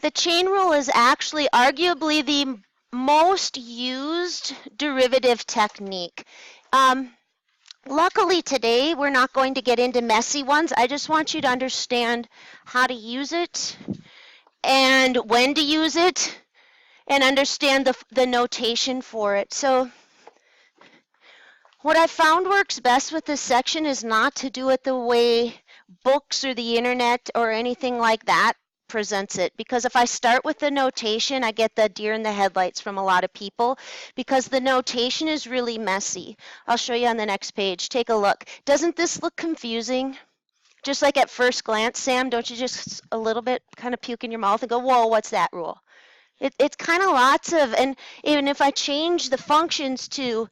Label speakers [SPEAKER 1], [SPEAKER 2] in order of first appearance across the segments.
[SPEAKER 1] The chain rule is actually arguably the most used derivative technique. Luckily today, we're not going to get into messy ones. I just want you to understand how to use it and when to use it and understand the notation for it. So what I found works best with this section is not to do it the way books or the internet or anything like that presents it, because if I start with the notation, I get the deer in the headlights from a lot of people because the notation is really messy. I'll show you on the next page. Take a look. Doesn't this look confusing? Just like at first glance, Sam, don't you just a little bit kind of puke in your mouth and go, whoa, what's that rule? It's kind of lots of, and even if I change the functions to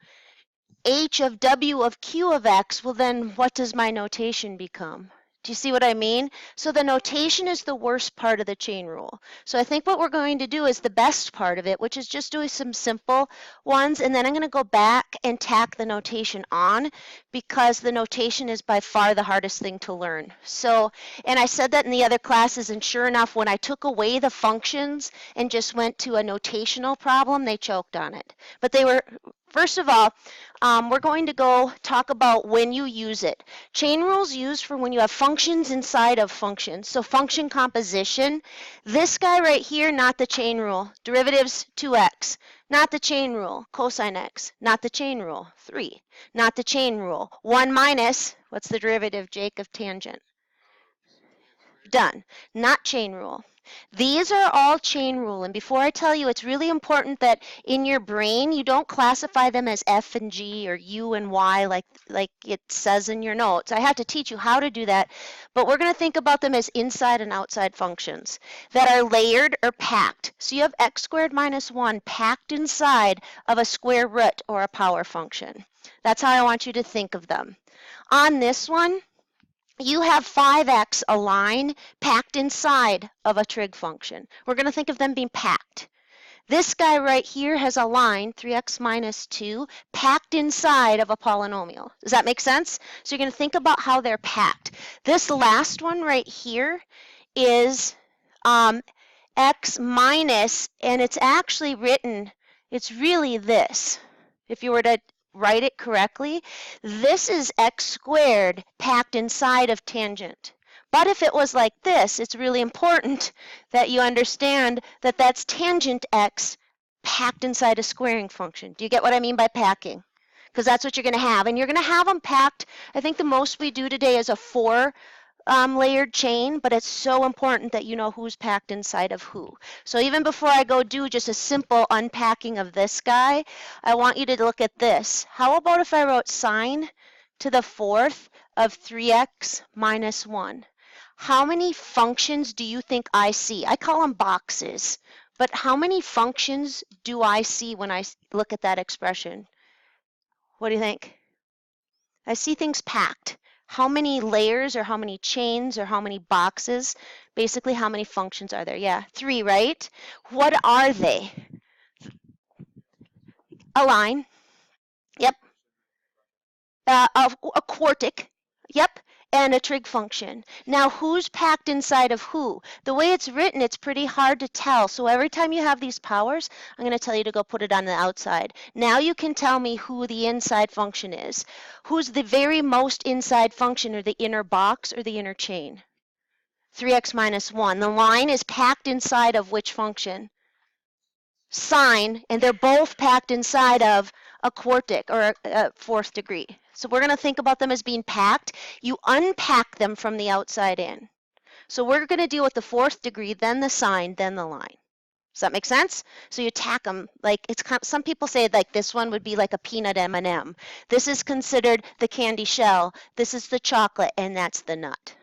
[SPEAKER 1] h of w of q of x, well then what does my notation become? Do you see what I mean? So the notation is the worst part of the chain rule. So I think what we're going to do is the best part of it, which is just doing some simple ones, and then I'm going to go back and tack the notation on because the notation is by far the hardest thing to learn. So, and I said that in the other classes, and sure enough, when I took away the functions and just went to a notational problem, they choked on it. But they were, first of all, we're going to go talk about when you use it. Chain rules used for when you have functions inside of functions. So function composition, this guy right here, not the chain rule. Derivatives 2x, not the chain rule. Cosine x, not the chain rule. 3, not the chain rule. 1 minus, what's the derivative, Jake, of tangent? Done. Not chain rule. These are all chain rule, and before I tell you, it's really important that in your brain you don't classify them as F and G or U and Y like it says in your notes. I have to teach you how to do that, but we're going to think about them as inside and outside functions that are layered or packed. So you have x squared minus 1 packed inside of a square root or a power function. That's how I want you to think of them. On this one, you have 5x, a line, packed inside of a trig function. We're going to think of them being packed. This guy right here has a line, 3x minus 2, packed inside of a polynomial. Does that make sense? So you're going to think about how they're packed. This last one right here is x minus, and it's actually written, it's really this. If you were to write it correctly, this is x squared packed inside of tangent. But if it was like this, it's really important that you understand that that's tangent x packed inside a squaring function. Do you get what I mean by packing? Because that's what you're going to have. And you're going to have them packed. I think the most we do today is a 4 layered chain, but it's so important that you know who's packed inside of who. So even before I go do just a simple unpacking of this guy, I want you to look at this. How about if I wrote sine to the 4th of 3x minus 1? How many functions do you think I see? I call them boxes, but how many functions do I see when I look at that expression? What do you think? I see things packed. How many layers or how many chains or how many boxes? Basically, how many functions are there? Yeah, 3, right? What are they? A line. Yep. A quartic. Yep. And a trig function. Now, who's packed inside of who? The way it's written, it's pretty hard to tell. So every time you have these powers, I'm going to tell you to go put it on the outside. Now you can tell me who the inside function is. Who's the very most inside function, or the inner box or the inner chain? 3x minus 1. The line is packed inside of which function? Sine, and they're both packed inside of a quartic or a 4th degree. So we're going to think about them as being packed. You unpack them from the outside in. So we're going to deal with the 4th degree, then the sine, then the line. Does that make sense? So you tack them like it's kind of, some people say like this one would be like a peanut M&M. This is considered the candy shell. This is the chocolate, and that's the nut.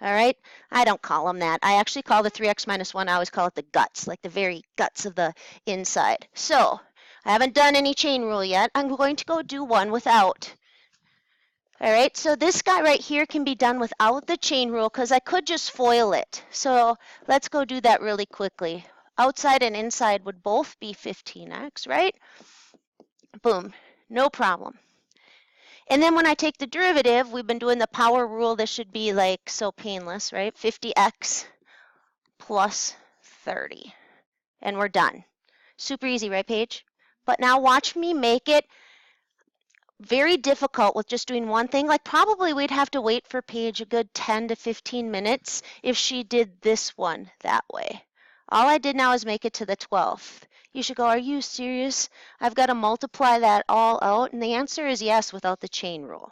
[SPEAKER 1] All right, I don't call them that. I actually call the 3x minus 1, I always call it the guts, like the very guts of the inside. So I haven't done any chain rule yet. I'm going to go do one without. All right, so this guy right here can be done without the chain rule because I could just FOIL it. So let's go do that really quickly. Outside and inside would both be 15x, right? Boom, no problem. And then when I take the derivative, we've been doing the power rule. This should be like so painless, right? 50x plus 30. And we're done. Super easy, right, Paige? But now watch me make it very difficult with just doing one thing. Like probably we'd have to wait for Paige a good 10 to 15 minutes if she did this one that way. All I did now is make it to the 12th. You should go, are you serious? I've got to multiply that all out? And the answer is yes without the chain rule.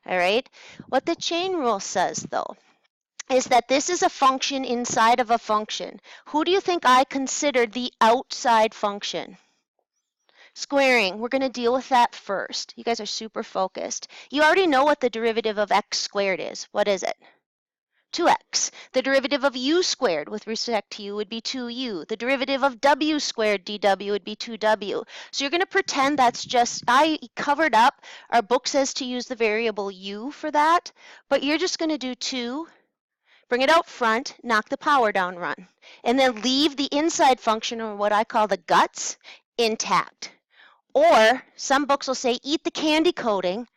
[SPEAKER 1] All right? What the chain rule says though is that this is a function inside of a function. Who do you think I considered the outside function? Squaring, we're going to deal with that first. You guys are super focused. You already know what the derivative of x squared is. What is it? 2x. The derivative of u squared with respect to u would be 2u. The derivative of w squared dw would be 2w. So you're going to pretend that's just, I covered up, our book says to use the variable u for that, but you're just going to do 2, bring it out front, knock the power down, run, and then leave the inside function, or what I call the guts, intact. Or some books will say, eat the candy coating,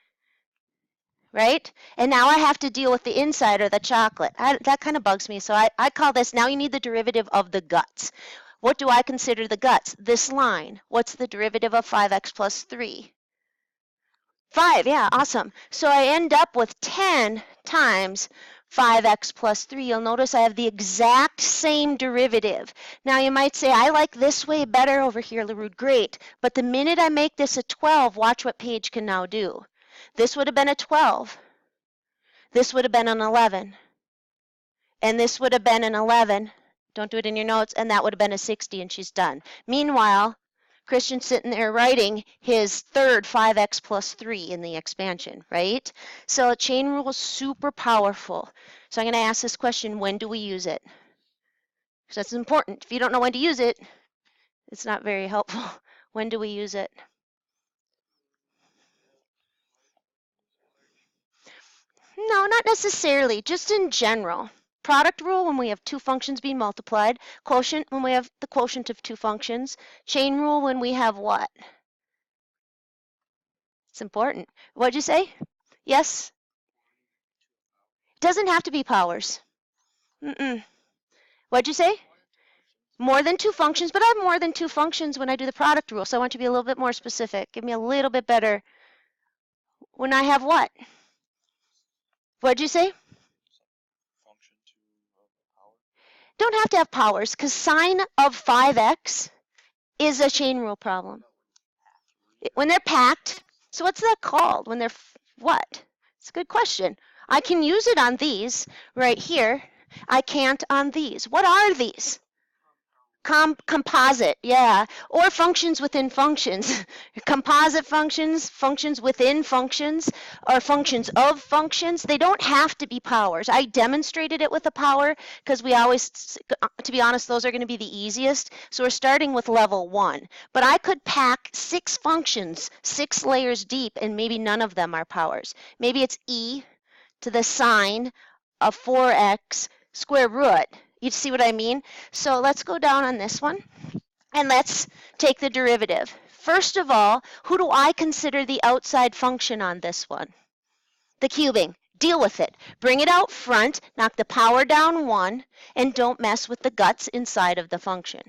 [SPEAKER 1] right? And now I have to deal with the inside or the chocolate. That kind of bugs me. So I call this, now you need the derivative of the guts. What do I consider the guts? This line. What's the derivative of 5x plus 3? 5, yeah, awesome. So I end up with 10 times 5x plus 3. You'll notice I have the exact same derivative. Now you might say, I like this way better over here, LaRue. Great. But the minute I make this a 12, watch what Paige can now do. This would have been a 12. This would have been an 11. And this would have been an 11. Don't do it in your notes. And that would have been a 60, and she's done. Meanwhile, Christian's sitting there writing his third 5x plus 3 in the expansion, right? So chain rule is super powerful. So I'm going to ask this question, when do we use it? Because that's important. If you don't know when to use it, it's not very helpful. When do we use it? No, not necessarily, just in general. Product rule when we have two functions being multiplied. Quotient when we have the quotient of two functions. Chain rule when we have what? It's important. What'd you say? Yes? Doesn't have to be powers. What'd you say? More than two functions, but I have more than two functions when I do the product rule, so I want you to be a little bit more specific. Give me a little bit better. When I have what? What'd you say? Don't have to have powers, because sine of 5x is a chain rule problem. When they're packed, so what's that called? When they're what? It's a good question. I can use it on these right here. I can't on these. What are these? Composite, yeah, or functions within functions. Composite functions, functions within functions, or functions of functions. They don't have to be powers. I demonstrated it with a power because we always, to be honest, those are going to be the easiest. So we're starting with level 1. But I could pack 6 functions, 6 layers deep, and maybe none of them are powers. Maybe it's e to the sine of 4x square root. You see what I mean? So let's go down on this one, and let's take the derivative. First of all, who do I consider the outside function on this one? The cubing. Deal with it. Bring it out front, knock the power down 1, and don't mess with the guts inside of the function.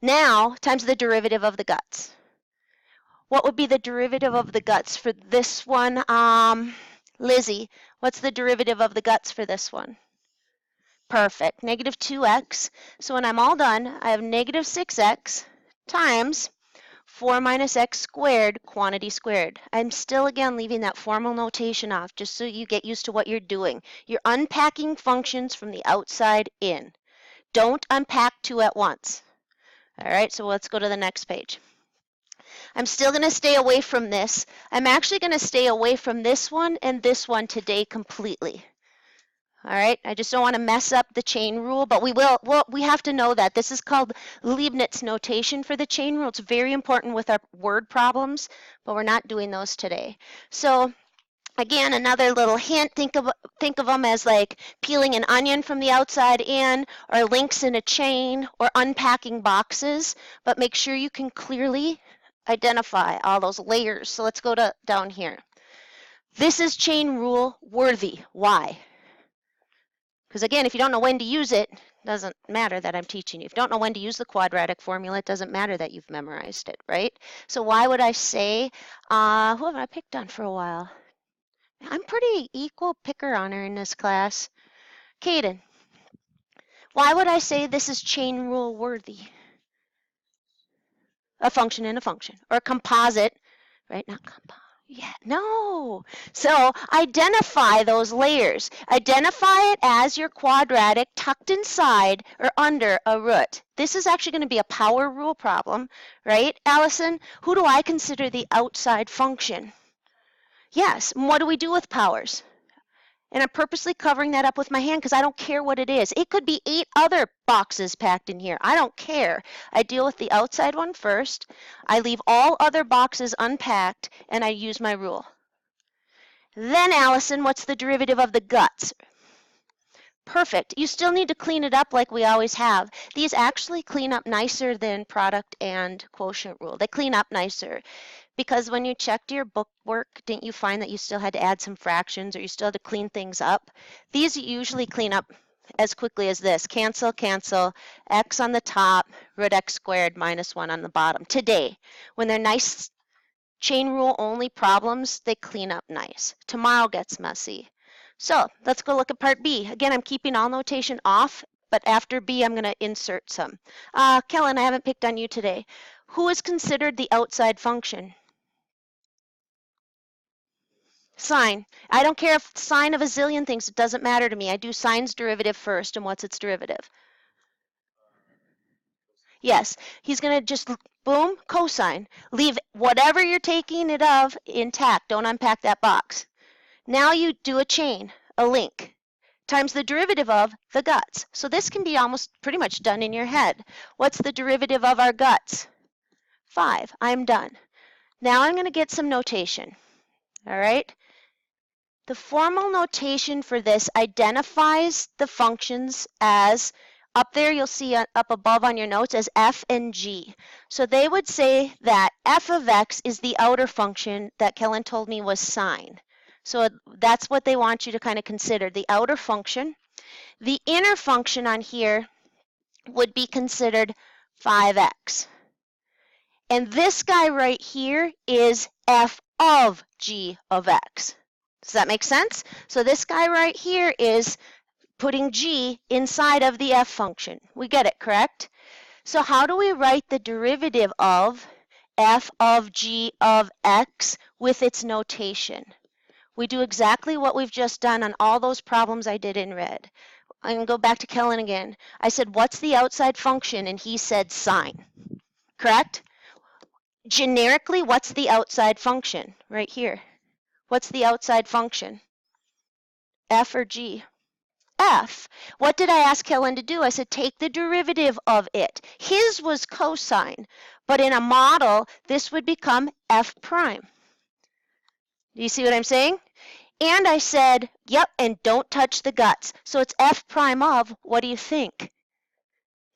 [SPEAKER 1] Now, times the derivative of the guts. What would be the derivative of the guts for this one? Lizzie, what's the derivative of the guts for this one? Perfect, negative 2x. So when I'm all done, I have negative 6x times 4 minus x squared, quantity squared. I'm still, again, leaving that formal notation off just so you get used to what you're doing. You're unpacking functions from the outside in. Don't unpack 2 at once. All right, so let's go to the next page. I'm still going to stay away from this. I'm actually going to stay away from this one and this one today completely. All right, I just don't want to mess up the chain rule, but we will. Well, we have to know that. This is called Leibniz notation for the chain rule. It's very important with our word problems, but we're not doing those today. So again, another little hint, think of them as like peeling an onion from the outside in, or links in a chain, or unpacking boxes, but make sure you can clearly identify all those layers. So let's go down here. This is chain rule worthy. Why? Because again, if you don't know when to use it, doesn't matter that I'm teaching you. If you don't know when to use the quadratic formula, it doesn't matter that you've memorized it, right? So why would I say, who have I picked on for a while? I'm pretty equal picker on her in this class. Kaden, why would I say this is chain rule worthy? A function and a function, or a composite, right? Not composite. Yeah, no. So identify those layers. Identify it as your quadratic tucked inside or under a root. This is actually going to be a power rule problem, right, Allison? Who do I consider the outside function? Yes. And what do we do with powers? And I'm purposely covering that up with my hand because I don't care what it is. It could be 8 other boxes packed in here. I don't care. I deal with the outside one first. I leave all other boxes unpacked, and I use my rule. Then, Allison, what's the derivative of the guts? Perfect. You still need to clean it up like we always have. These actually clean up nicer than product and quotient rule. They clean up nicer. Because when you checked your book work, didn't you find that you still had to add some fractions or you still had to clean things up? These usually clean up as quickly as this. Cancel, cancel, x on the top, root x squared minus 1 on the bottom. Today, when they're nice chain rule only problems, they clean up nice. Tomorrow gets messy. So let's go look at part B. Again, I'm keeping all notation off, but after B, I'm going to insert some. Kellen, I haven't picked on you today. Who is considered the outside function? Sine. I don't care if sine of a zillion things, it doesn't matter to me. I do sine's derivative first, and what's its derivative? Yes, he's going to just, boom, cosine. Leave whatever you're taking it of intact. Don't unpack that box. Now you do a chain, a link, times the derivative of the guts. So this can be almost pretty much done in your head. What's the derivative of our guts? 5. I'm done. Now I'm going to get some notation. All right? The formal notation for this identifies the functions as, up there you'll see up above on your notes, as f and g. So they would say that f of x is the outer function that Kellen told me was sine. So that's what they want you to kind of consider, the outer function. The inner function on here would be considered 5x. And this guy right here is f of g of x. Does that make sense? So this guy right here is putting g inside of the f function. We get it, correct? So how do we write the derivative of f of g of x with its notation? We do exactly what we've just done on all those problems I did in red. I'm going to go back to Kellen again. I said, what's the outside function? And he said sine, correct? Generically, what's the outside function? Right here. What's the outside function? F or G? F. What did I ask Kellen to do? I said, take the derivative of it. His was cosine, but in a model, this would become F prime. Do you see what I'm saying? And I said, yep, and don't touch the guts. So it's F prime of, what do you think?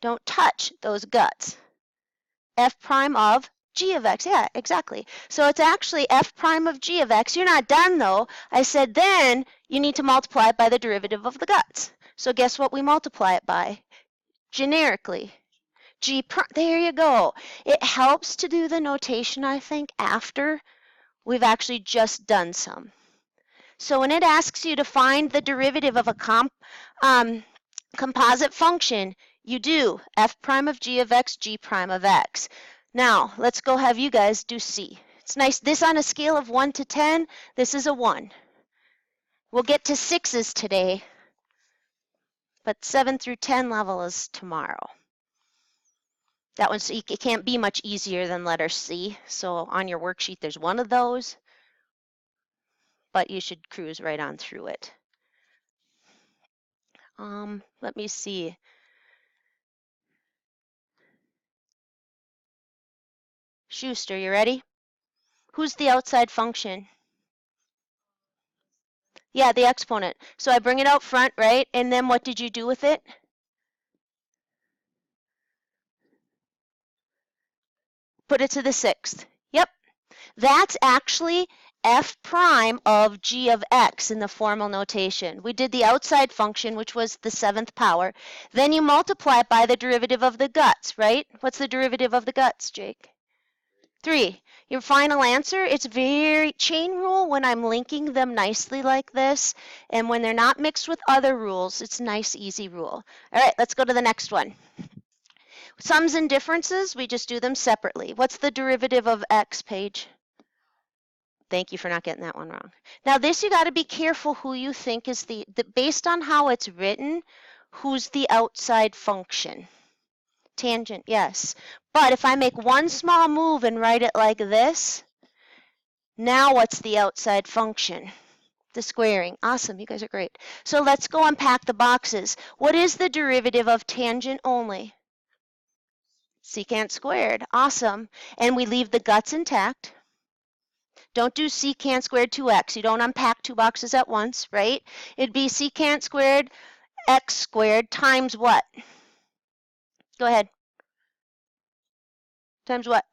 [SPEAKER 1] Don't touch those guts. F prime of g of x. Yeah, exactly. So it's actually f prime of g of x. You're not done though. I said then you need to multiply it by the derivative of the guts. So guess what we multiply it by? Generically. G prime. There you go. It helps to do the notation, I think, after we've actually just done some. So when it asks you to find the derivative of a composite function, you do f prime of g of x, g prime of x. Now, let's go have you guys do C. It's nice. This on a scale of 1 to 10, this is a 1. We'll get to 6s today, but 7 through 10 level is tomorrow. That one's, it can't be much easier than letter C. So on your worksheet, there's one of those, but you should cruise right on through it. Let me see. Schuster, you ready? Who's the outside function? Yeah, the exponent. So I bring it out front, right? And then what did you do with it? Put it to the 6th. Yep. That's actually f prime of g of x in the formal notation. We did the outside function, which was the 7th power. Then you multiply it by the derivative of the guts, right? What's the derivative of the guts, Jake? 3. Your final answer, it's very chain rule when I'm linking them nicely like this, and when they're not mixed with other rules, it's a nice, easy rule. All right, let's go to the next one. Sums and differences, we just do them separately. What's the derivative of x, Paige? Thank you for not getting that one wrong. Now this, you got to be careful who you think is based on how it's written, who's the outside function. Tangent, yes. But if I make one small move and write it like this, now what's the outside function? The squaring. Awesome, you guys are great. So let's go unpack the boxes. What is the derivative of tangent only? Secant squared. Awesome. And we leave the guts intact. Don't do secant squared 2x. You don't unpack two boxes at once, right? It'd be secant squared x squared times what? Go ahead. Times what?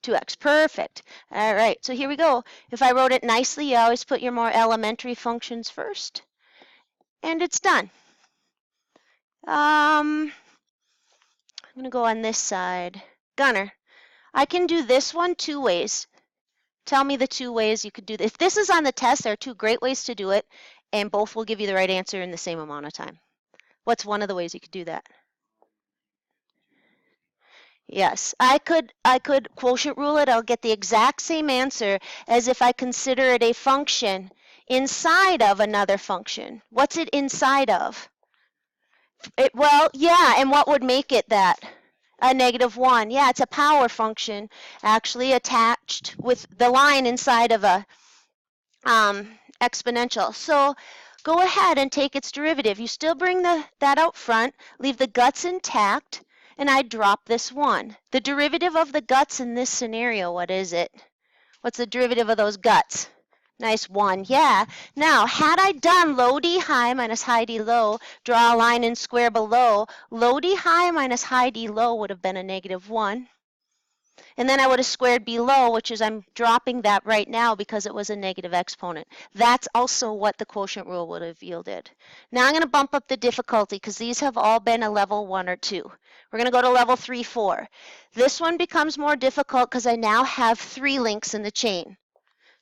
[SPEAKER 1] 2x. Perfect. All right, so here we go. If I wrote it nicely, you always put your more elementary functions first. And it's done. I'm going to go on this side. Gunner, I can do this one two ways. Tell me the two ways you could do this. If this is on the test, there are two great ways to do it, and both will give you the right answer in the same amount of time. What's one of the ways you could do that? Yes, I could quotient rule it. I'll get the exact same answer as if I consider it a function inside of another function. What's it inside of? Well, yeah, and what would make it that? A -1. Yeah, it's a power function actually attached with the line inside of a exponential. So go ahead and take its derivative. You still bring that out front, leave the guts intact, and I drop this 1. The derivative of the guts in this scenario, what is it? What's the derivative of those guts? Nice 1, yeah. Now, had I done low d high minus high d low, draw a line and square below, low d high minus high d low would have been a -1. And then I would have squared below, which is I'm dropping that right now because it was a negative exponent. That's also what the quotient rule would have yielded. Now I'm going to bump up the difficulty because these have all been a level 1 or 2. We're going to go to level 3, 4. This one becomes more difficult because I now have 3 links in the chain.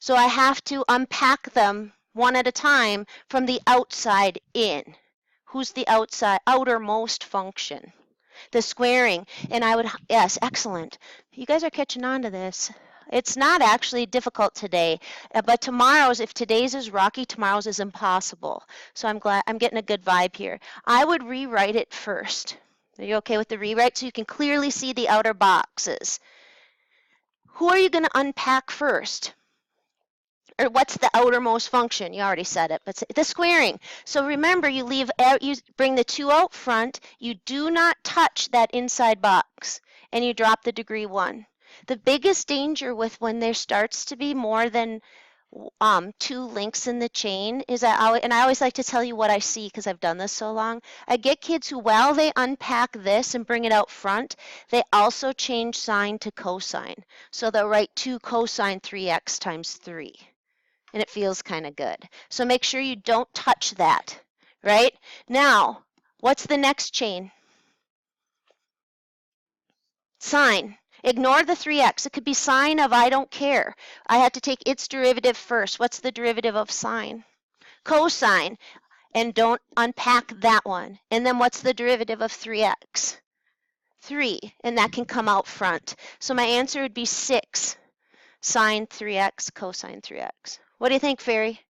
[SPEAKER 1] So I have to unpack them one at a time from the outside in. Who's the outermost function? The squaring, and I would, yes, excellent. You guys are catching on to this. It's not actually difficult today, but tomorrow's, if today's is rocky, tomorrow's is impossible. So I'm glad, I'm getting a good vibe here. I would rewrite it first. Are you okay with the rewrite? So you can clearly see the outer boxes. Who are you going to unpack first? Or what's the outermost function? You already said it, but the squaring. So remember, you bring the 2 out front, you do not touch that inside box, and you drop the degree 1. The biggest danger with when there starts to be more than 2 links in the chain is and I always like to tell you what I see because I've done this so long. I get kids who, while they unpack this and bring it out front, they also change sign to cosine. So they'll write 2 cosine 3x times 3. And it feels kind of good. So make sure you don't touch that, right? Now, what's the next chain? Sine. Ignore the 3x. It could be sine of I don't care. I have to take its derivative first. What's the derivative of sine? Cosine. And don't unpack that one. And then what's the derivative of 3x? 3. And that can come out front. So my answer would be 6 sine 3x cosine 3x. What do you think, Fairy?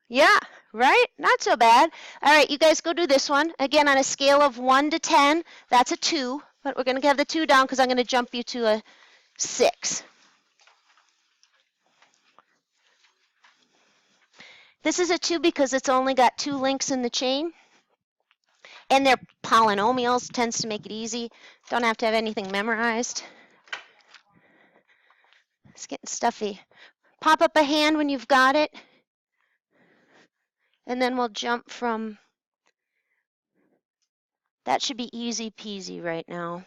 [SPEAKER 1] Yeah, right? Not so bad. All right, you guys go do this one. Again, on a scale of 1 to 10, that's a 2. But we're going to have the 2 down because I'm going to jump you to a 6. This is a 2 because it's only got 2 links in the chain. And they're polynomials, tends to make it easy. Don't have to have anything memorized. It's getting stuffy. Pop up a hand when you've got it. And then we'll jump from, that should be easy peasy right now.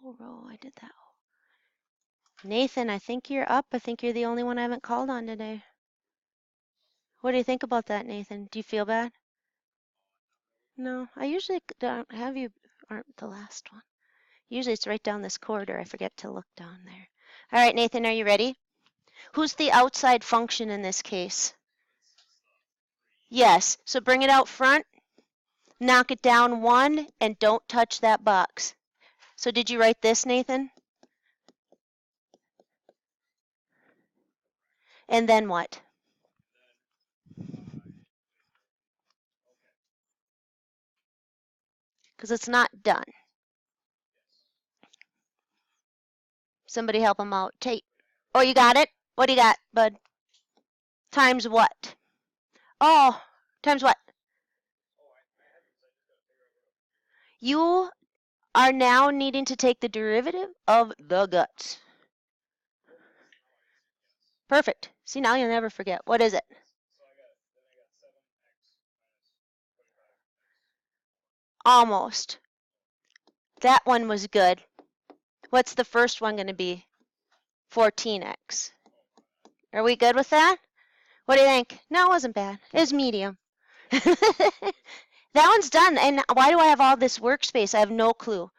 [SPEAKER 1] whole row. I did that. Nathan, I think you're up. I think you're the only one I haven't called on today. What do you think about that, Nathan? Do you feel bad? No, I usually don't have you aren't the last one. Usually it's right down this corridor. I forget to look down there. All right, Nathan, are you ready? Who's the outside function in this case? Yes, so bring it out front, knock it down 1, and don't touch that box. So did you write this, Nathan? And then what? Because it's not done. Somebody help him out. Take. Oh, you got it? What do you got, bud? Times what? Oh, times what? You are now needing to take the derivative of the guts. Perfect. See, now you'll never forget. What is it? Almost. That one was good. What's the first one going to be? 14x. Are we good with that? What do you think? No, it wasn't bad. It was medium. That one's done. And why do I have all this workspace? I have no clue.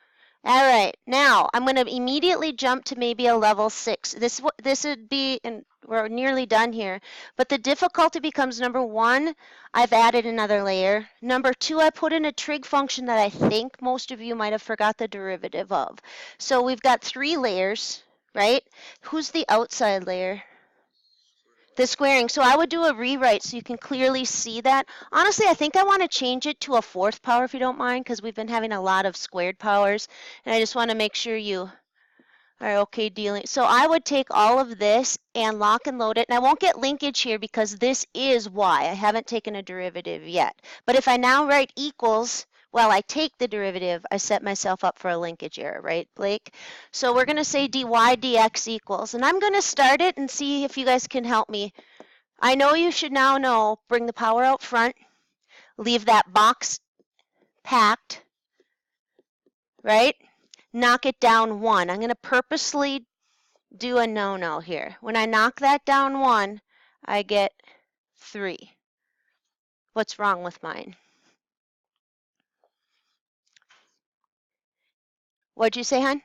[SPEAKER 1] All right, now I'm going to immediately jump to maybe a level 6. This would be, and we're nearly done here, but the difficulty becomes, number 1, I've added another layer. Number 2, I put in a trig function that I think most of you might have forgot the derivative of. So we've got 3 layers, right? Who's the outside layer? The squaring. So I would do a rewrite so you can clearly see that. Honestly, I think I want to change it to a 4th power if you don't mind, because we've been having a lot of squared powers, and I just want to make sure you are okay dealing. So I would take all of this and lock and load it, and I won't get linkage here because this is y. I haven't taken a derivative yet. But if I now write equals, while I take the derivative, I set myself up for a linkage error, right, Blake? So we're going to say dy dx equals, and I'm going to start it and see if you guys can help me. I know you should now know, bring the power out front, leave that box packed, right? Knock it down 1. I'm going to purposely do a no-no here. When I knock that down 1, I get 3. What's wrong with mine? What'd you say, hon?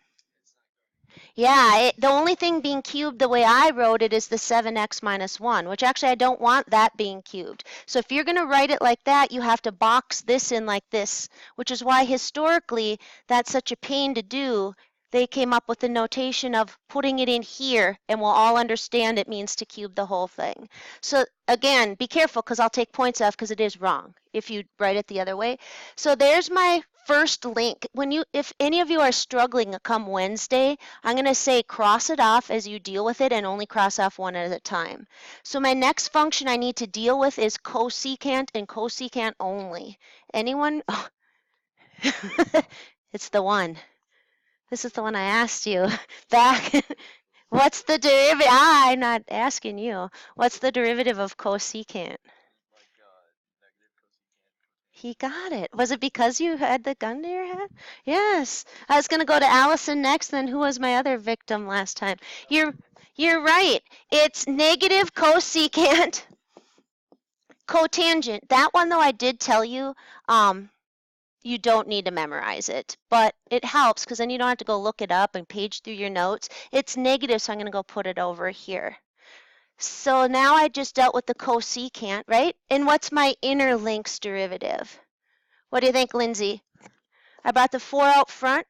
[SPEAKER 1] Yeah, the only thing being cubed the way I wrote it is the 7x minus 1, which actually I don't want that being cubed. So if you're going to write it like that, you have to box this in like this, which is why historically that's such a pain to do. They came up with the notation of putting it in here, and we'll all understand it means to cube the whole thing. So again, be careful because I'll take points off because it is wrong if you write it the other way. So there's my first link. If any of you are struggling come Wednesday, I'm going to say cross it off as you deal with it and only cross off one at a time. So my next function I need to deal with is cosecant and cosecant only. Anyone? Oh. It's the one. This is the one I asked you back. What's the derivative? I'm not asking you. What's the derivative of cosecant? He got it. Was it because you had the gun to your head? Yes. I was going to go to Allison next, then who was my other victim last time? You're right. It's negative cosecant cotangent. That one, though, I did tell you, you don't need to memorize it, but it helps because then you don't have to go look it up and page through your notes. It's negative, so I'm going to go put it over here. So now I just dealt with the cosecant, right? And what's my inner links derivative? What do you think, Lindsay? I brought the 4 out front,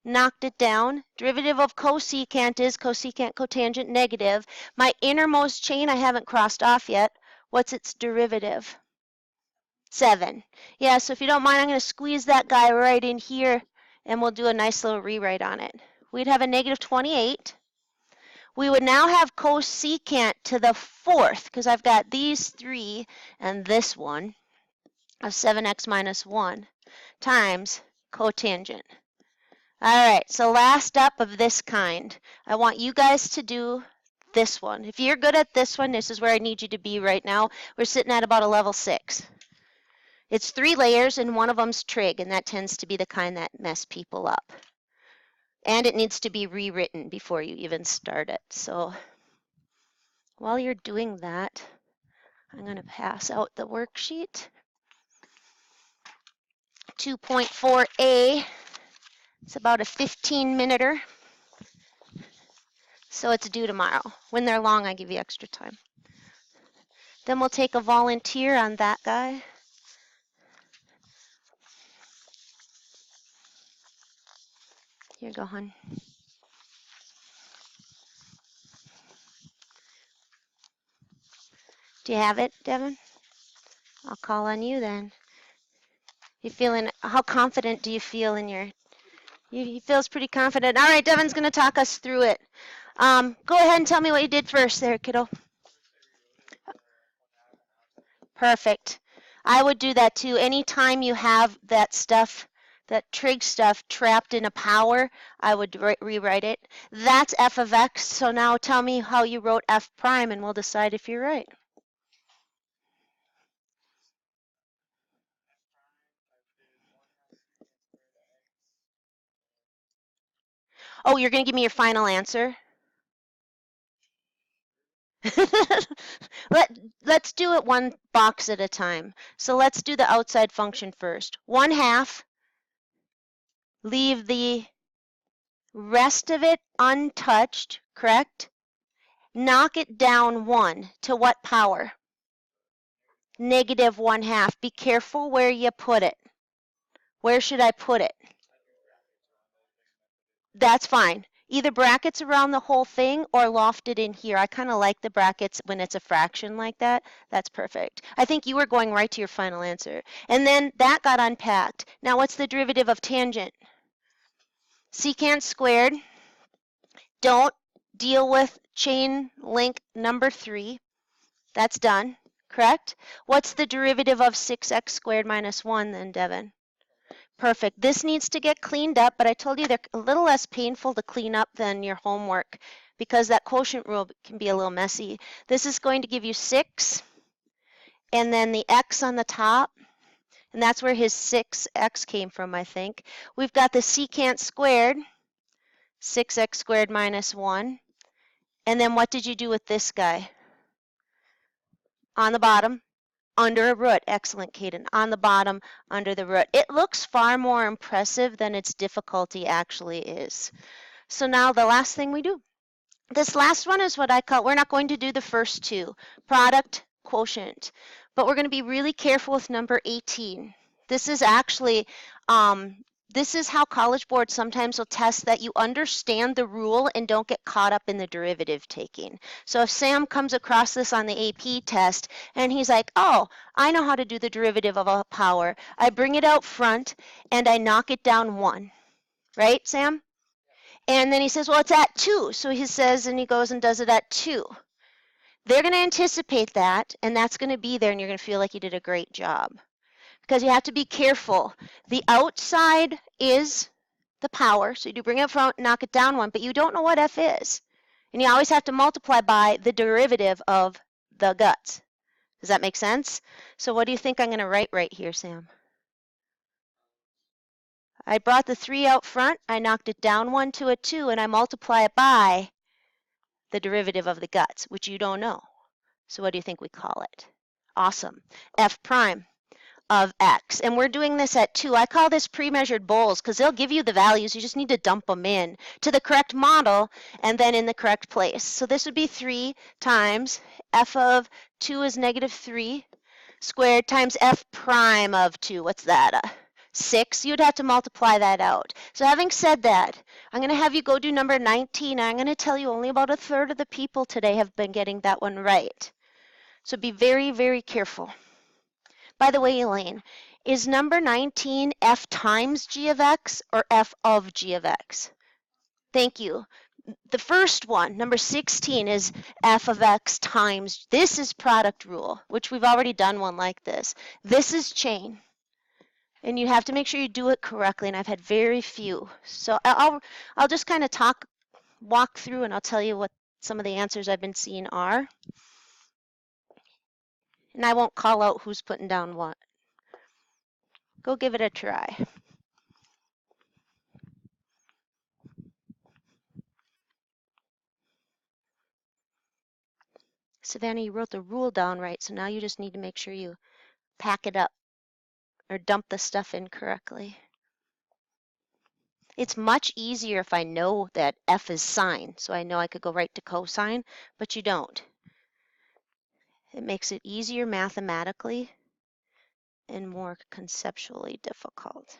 [SPEAKER 1] knocked it down. Derivative of cosecant is cosecant cotangent negative. My innermost chain I haven't crossed off yet. What's its derivative? 7. Yeah, so if you don't mind, I'm going to squeeze that guy right in here, and we'll do a nice little rewrite on it. We'd have a negative 28. We would now have cosecant to the 4th, because I've got these 3 and this one, of 7x minus 1, times cotangent. All right, so last up of this kind, I want you guys to do this one. If you're good at this one, this is where I need you to be right now. We're sitting at about a level 6. It's 3 layers and one of them's trig, and that tends to be the kind that mess people up. And it needs to be rewritten before you even start it. So while you're doing that, I'm going to pass out the worksheet. 2.4a, it's about a 15-minuter. So it's due tomorrow. When they're long, I give you extra time. Then we'll take a volunteer on that guy. Here you go, hon. Do you have it, Devin? I'll call on you then. You feeling, how confident do you feel in your, he feels pretty confident. All right, Devin's going to talk us through it. Go ahead and tell me what you did first there, kiddo. Perfect. I would do that too. Anytime you have that stuff, that trig stuff trapped in a power, I would rewrite it. That's f of x. So now tell me how you wrote f prime and we'll decide if you're right. Oh, you're going to give me your final answer? Let's do it one box at a time. So let's do the outside function first. 1/2, leave the rest of it untouched, correct? Knock it down 1 to what power? Negative 1/2. Be careful where you put it. Where should I put it? That's fine. Either brackets around the whole thing or loft it in here. I kind of like the brackets when it's a fraction like that. That's perfect. I think you were going right to your final answer. And then that got unpacked. Now what's the derivative of tangent? Secant squared. Don't deal with chain link number 3. That's done, correct? What's the derivative of 6x squared minus 1 then, Devin? Perfect. This needs to get cleaned up, but I told you they're a little less painful to clean up than your homework because that quotient rule can be a little messy. This is going to give you 6 and then the x on the top, and that's where his 6x came from, I think. We've got the secant squared, 6x squared minus 1. And then what did you do with this guy? On the bottom, under a root. Excellent, Caden. On the bottom, under the root. It looks far more impressive than its difficulty actually is. So now the last thing we do. This last one is what I call, we're not going to do the first two, product, quotient, but we're going to be really careful with number 18. This is actually, this is how College Board sometimes will test that you understand the rule and don't get caught up in the derivative taking. So if Sam comes across this on the AP test and he's like, oh, I know how to do the derivative of a power. I bring it out front and I knock it down 1. Right, Sam? And then he says, well, it's at 2. So he says, and he goes and does it at 2. They're going to anticipate that, and that's going to be there, and you're going to feel like you did a great job. Because you have to be careful. The outside is the power, so you do bring it up front, knock it down 1, but you don't know what f is. And you always have to multiply by the derivative of the guts. Does that make sense? So what do you think I'm going to write right here, Sam? I brought the 3 out front, I knocked it down 1 to a 2, and I multiply it by the derivative of the guts, which you don't know. So what do you think we call it? Awesome. F prime of x. And we're doing this at 2. I call this pre-measured bowls because they'll give you the values. You just need to dump them in to the correct model and then in the correct place. So this would be 3 times f of 2 is negative 3 squared times f prime of 2. What's that? 6. You'd have to multiply that out. So having said that, I'm going to have you go do number 19. I'm going to tell you only about a third of the people today have been getting that one right. So be very, very careful. By the way, Elaine, is number 19 f times g of x or f of g of x? Thank you. The first one, number 16, is f of x times, this is product rule, which we've already done one like this. This is chain. And you have to make sure you do it correctly, and I've had very few. So I'll just kind of walk through, and I'll tell you what some of the answers I've been seeing are. And I won't call out who's putting down what. Go give it a try. Savannah, you wrote the rule down right, so now you just need to make sure you pack it up or dump the stuff in correctly. It's much easier if I know that F is sine, so I know I could go right to cosine, but you don't. It makes it easier mathematically and more conceptually difficult.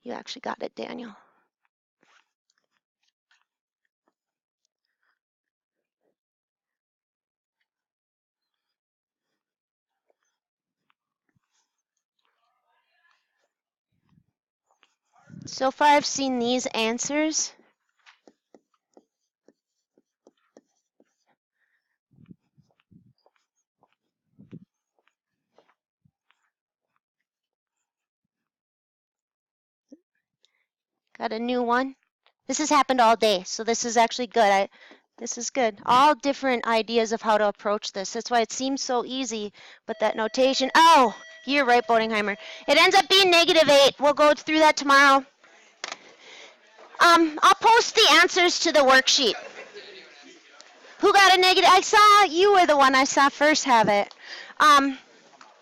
[SPEAKER 1] You actually got it, Daniel. So far I've seen these answers. Got a new one. This has happened all day, so this is actually good. This is good. All different ideas of how to approach this. That's why it seems so easy, but that notation, oh, you're right, Bodenheimer. It ends up being -8. We'll go through that tomorrow. I'll post the answers to the worksheet. Who got a negative? I saw you were the one I saw first have it.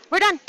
[SPEAKER 1] We're done.